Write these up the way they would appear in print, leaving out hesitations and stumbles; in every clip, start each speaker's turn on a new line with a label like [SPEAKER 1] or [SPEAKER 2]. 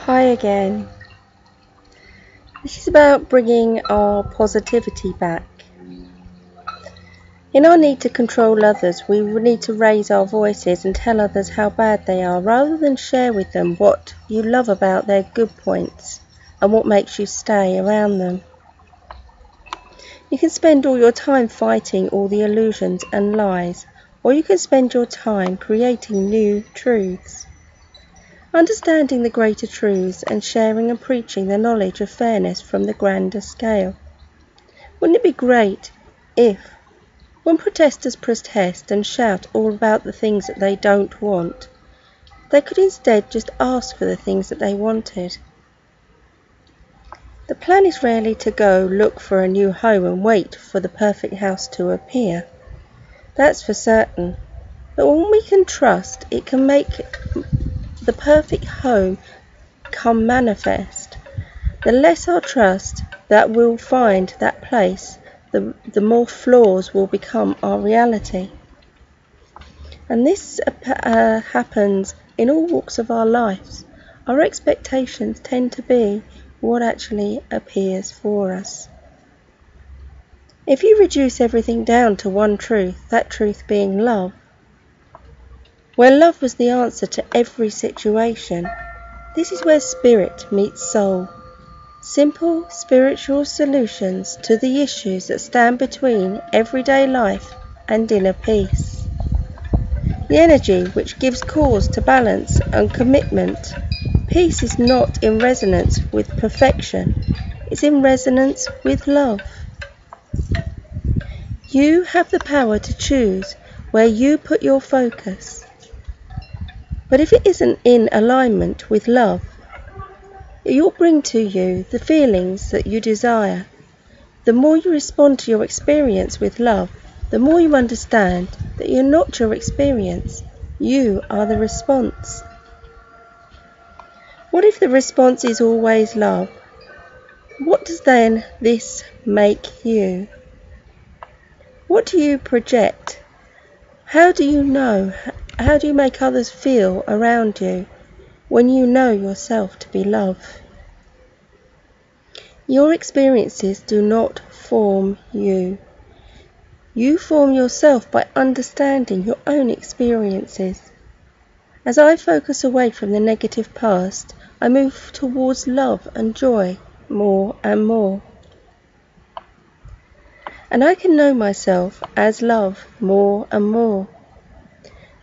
[SPEAKER 1] Hi again. This is about bringing our positivity back. In our need to control others, we need to raise our voices and tell others how bad they are, rather than share with them what you love about their good points and what makes you stay around them. You can spend all your time fighting all the illusions and lies, or you can spend your time creating new truths. Understanding the greater truths and sharing and preaching the knowledge of fairness from the grander scale. Wouldn't it be great if, when protesters protest and shout all about the things that they don't want, they could instead just ask for the things that they wanted? The plan is rarely to go look for a new home and wait for the perfect house to appear. That's for certain. But when we can trust, it can make the perfect home come manifest. The less our trust that we'll find that place, the more flaws will become our reality. And this happens in all walks of our lives. Our expectations tend to be what actually appears for us. If you reduce everything down to one truth, that truth being love, where love was the answer to every situation, this is where spirit meets soul. Simple spiritual solutions to the issues that stand between everyday life and inner peace. The energy which gives cause to balance and commitment. Peace is not in resonance with perfection, it's in resonance with love. You have the power to choose where you put your focus. But if it isn't in alignment with love, it will bring to you the feelings that you desire. The more you respond to your experience with love, the more you understand that you're not your experience, you are the response. What if the response is always love? What does then this make you? What do you project? How do you know? How do you make others feel around you when you know yourself to be love? Your experiences do not form you. You form yourself by understanding your own experiences. As I focus away from the negative past, I move towards love and joy more and more. And I can know myself as love more and more.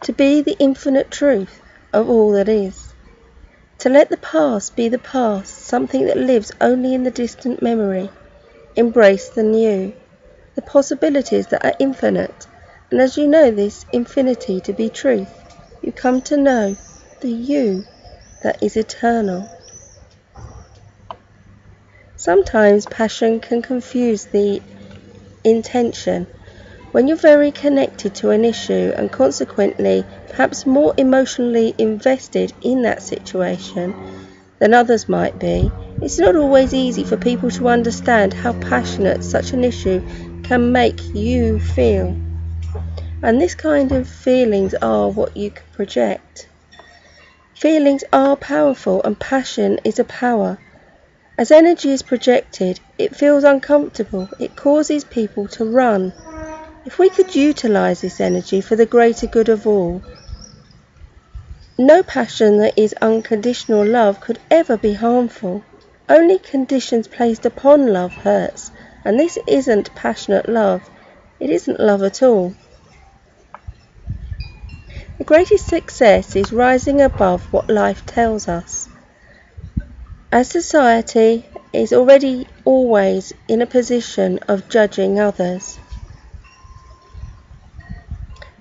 [SPEAKER 1] To be the infinite truth of all that is. To let the past be the past, something that lives only in the distant memory. Embrace the new, the possibilities that are infinite. And as you know this infinity to be truth, you come to know the you that is eternal. Sometimes passion can confuse the intention. When you're very connected to an issue and consequently perhaps more emotionally invested in that situation than others might be, it's not always easy for people to understand how passionate such an issue can make you feel. And this kind of feelings are what you can project. Feelings are powerful, and passion is a power. As energy is projected, it feels uncomfortable. It causes people to run. If we could utilize this energy for the greater good of all, no passion that is unconditional love could ever be harmful. Only conditions placed upon love hurts, and this isn't passionate love. It isn't love at all. The greatest success is rising above what life tells us. As society is already always in a position of judging others.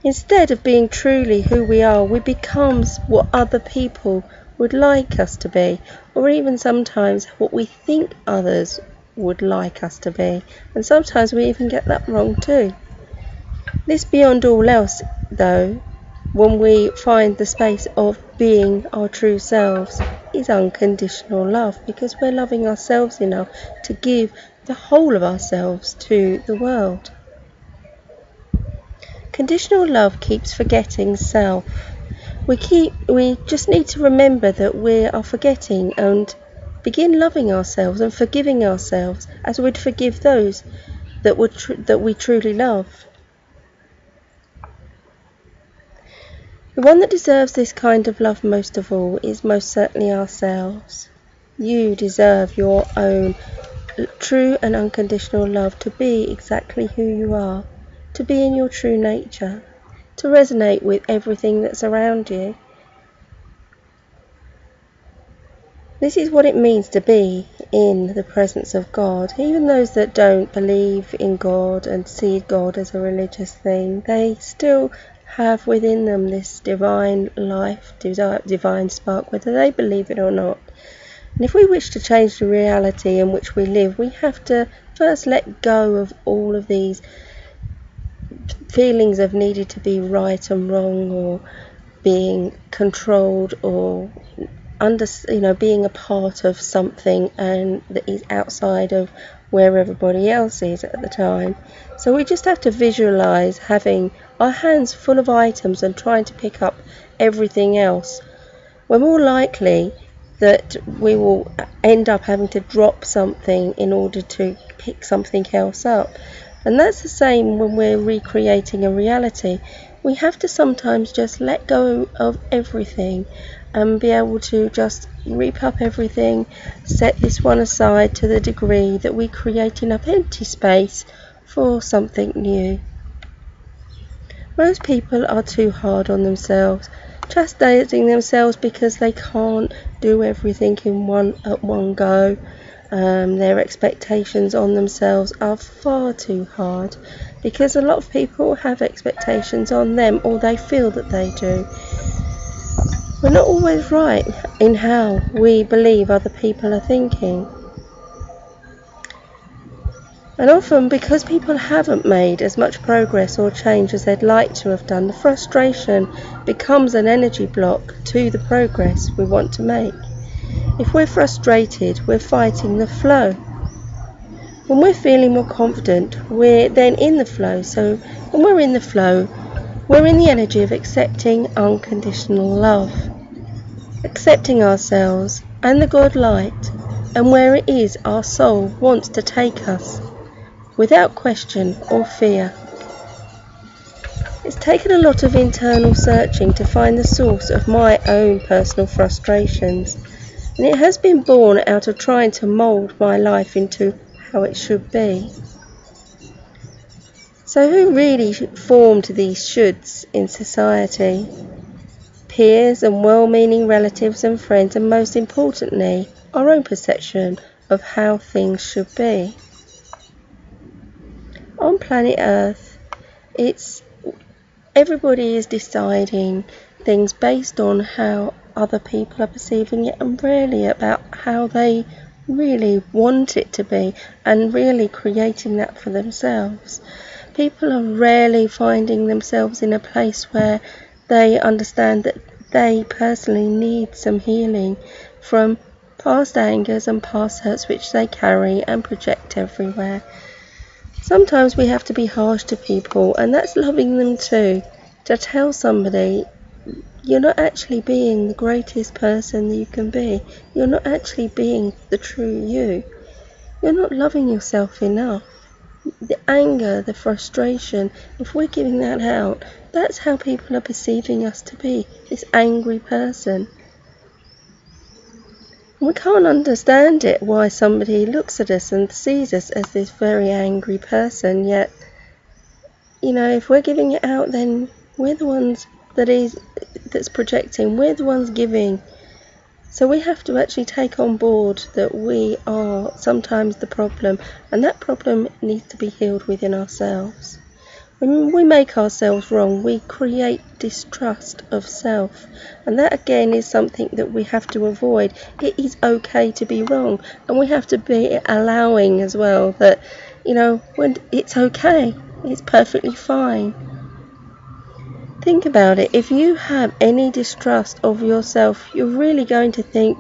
[SPEAKER 1] Instead of being truly who we are, we become what other people would like us to be, or even sometimes what we think others would like us to be, and sometimes we even get that wrong too. This beyond all else, though, when we find the space of being our true selves, is unconditional love, because we're loving ourselves enough to give the whole of ourselves to the world. Conditional love keeps forgetting self. We just need to remember that we are forgetting and begin loving ourselves and forgiving ourselves as we'd forgive those that we truly love. The one that deserves this kind of love most of all is most certainly ourselves. You deserve your own true and unconditional love, to be exactly who you are, to be in your true nature, to resonate with everything that's around you. This is what it means to be in the presence of God. Even those that don't believe in God and see God as a religious thing, they still have within them this divine life, divine spark, whether they believe it or not. And if we wish to change the reality in which we live, we have to first let go of all of these feelings of needing to be right and wrong, or being controlled, or being a part of something and that is outside of where everybody else is at the time. So we just have to visualize having our hands full of items and trying to pick up everything else. We're more likely that we will end up having to drop something in order to pick something else up. And that's the same when we're recreating a reality. We have to sometimes just let go of everything and be able to just reap up everything, set this one aside to the degree that we create enough empty space for something new. Most people are too hard on themselves, chastising themselves because they can't do everything at one go. Their expectations on themselves are far too hard, because a lot of people have expectations on them, or they feel that they do. We're not always right in how we believe other people are thinking. And often, because people haven't made as much progress or change as they'd like to have done, the frustration becomes an energy block to the progress we want to make. If we're frustrated, we're fighting the flow. When we're feeling more confident, we're then in the flow. So when we're in the flow, we're in the energy of accepting unconditional love, accepting ourselves and the God light, and where it is our soul wants to take us, without question or fear. It's taken a lot of internal searching to find the source of my own personal frustrations, and it has been born out of trying to mould my life into how it should be. So who really formed these shoulds in society? Peers and well-meaning relatives and friends, and most importantly, our own perception of how things should be. On planet Earth, everybody is deciding things based on how other people are perceiving it, and really about how they really want it to be, and really creating that for themselves. People are rarely finding themselves in a place where they understand that they personally need some healing from past angers and past hurts which they carry and project everywhere. Sometimes we have to be harsh to people, and that's loving them too, to tell somebody you're not actually being the greatest person that you can be. You're not actually being the true you. You're not loving yourself enough. The anger, the frustration, if we're giving that out, that's how people are perceiving us to be, this angry person. We can't understand it, why somebody looks at us and sees us as this very angry person, yet, if we're giving it out, then we're the ones that's projecting, we're the ones giving. So we have to actually take on board that we are sometimes the problem, and that problem needs to be healed within ourselves. When we make ourselves wrong, we create distrust of self, and that again is something that we have to avoid. It is okay to be wrong, and we have to be allowing as well that, when it's okay, it's perfectly fine. Think about it. If you have any distrust of yourself, you're really going to think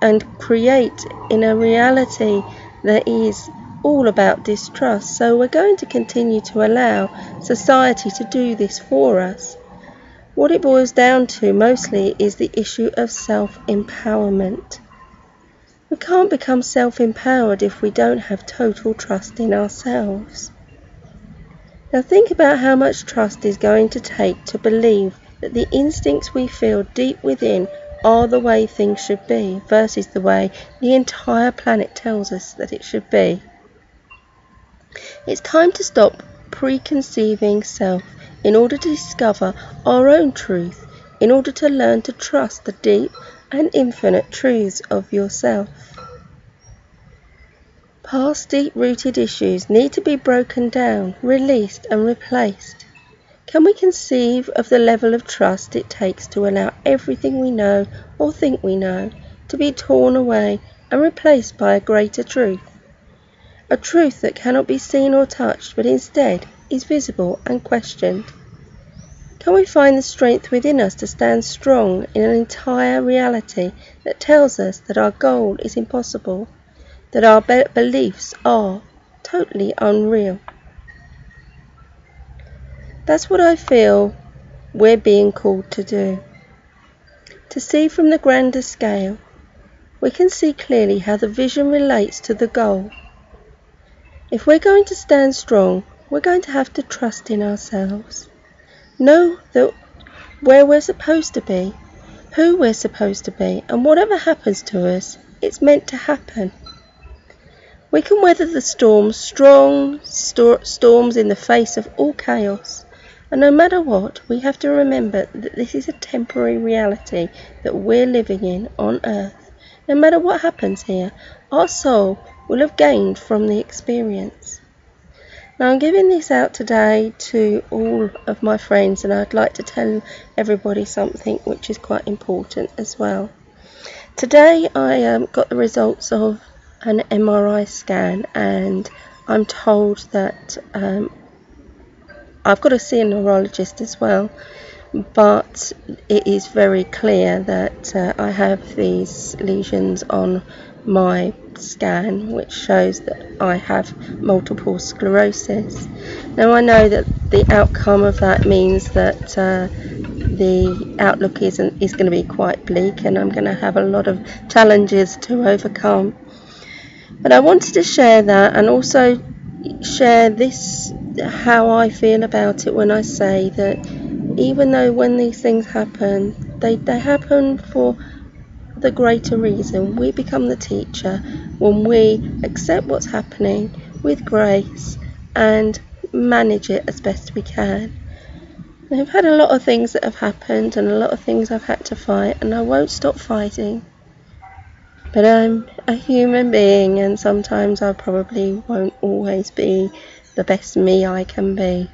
[SPEAKER 1] and create in a reality that is all about distrust. So we're going to continue to allow society to do this for us. What it boils down to mostly is the issue of self-empowerment. We can't become self-empowered if we don't have total trust in ourselves. Now think about how much trust is going to take to believe that the instincts we feel deep within are the way things should be versus the way the entire planet tells us that it should be. It's time to stop preconceiving self in order to discover our own truth, in order to learn to trust the deep and infinite truths of yourself. Past deep-rooted issues need to be broken down, released and replaced. Can we conceive of the level of trust it takes to allow everything we know or think we know to be torn away and replaced by a greater truth? A truth that cannot be seen or touched, but instead is visible and questioned. Can we find the strength within us to stand strong in an entire reality that tells us that our goal is impossible, that our beliefs are totally unreal? That's what I feel we're being called to do. To see from the grander scale, we can see clearly how the vision relates to the goal. If we're going to stand strong, we're going to have to trust in ourselves. Know that where we're supposed to be, who we're supposed to be, and whatever happens to us, it's meant to happen. We can weather the storms, strong storms in the face of all chaos. And no matter what, we have to remember that this is a temporary reality that we're living in on Earth. No matter what happens here, our soul will have gained from the experience. Now I'm giving this out today to all of my friends, and I'd like to tell everybody something which is quite important as well. Today I got the results of an MRI scan, and I'm told that I've got to see a neurologist as well, but it is very clear that I have these lesions on my scan which shows that I have multiple sclerosis. Now I know that the outcome of that means that the outlook is going to be quite bleak, and I'm going to have a lot of challenges to overcome. But I wanted to share that, and also share this, how I feel about it, when I say that even though when these things happen, they happen for the greater reason. We become the teacher when we accept what's happening with grace and manage it as best we can. I've had a lot of things that have happened and a lot of things I've had to fight, and I won't stop fighting. But I'm a human being, and sometimes I probably won't always be the best me I can be.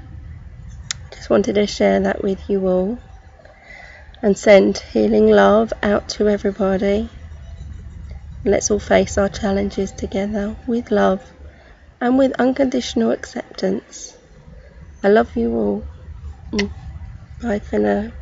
[SPEAKER 1] Just wanted to share that with you all and send healing love out to everybody. Let's all face our challenges together with love and with unconditional acceptance. I love you all. Bye for now.